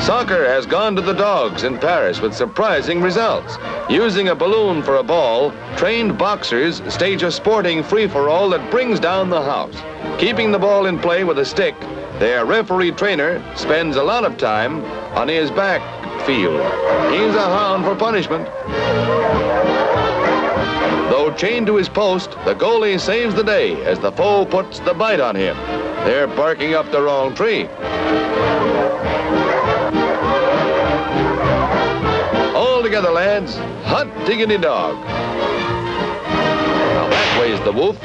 Soccer has gone to the dogs in Paris with surprising results. Using a balloon for a ball, trained boxers stage a sporting free-for-all that brings down the house. Keeping the ball in play with a stick, their referee trainer spends a lot of time on his backfield. He's a hound for punishment. Though chained to his post, the goalie saves the day as the foe puts the bite on him. They're barking up the wrong tree. All together, lads. Hot diggity dog. Now that way's the wolf.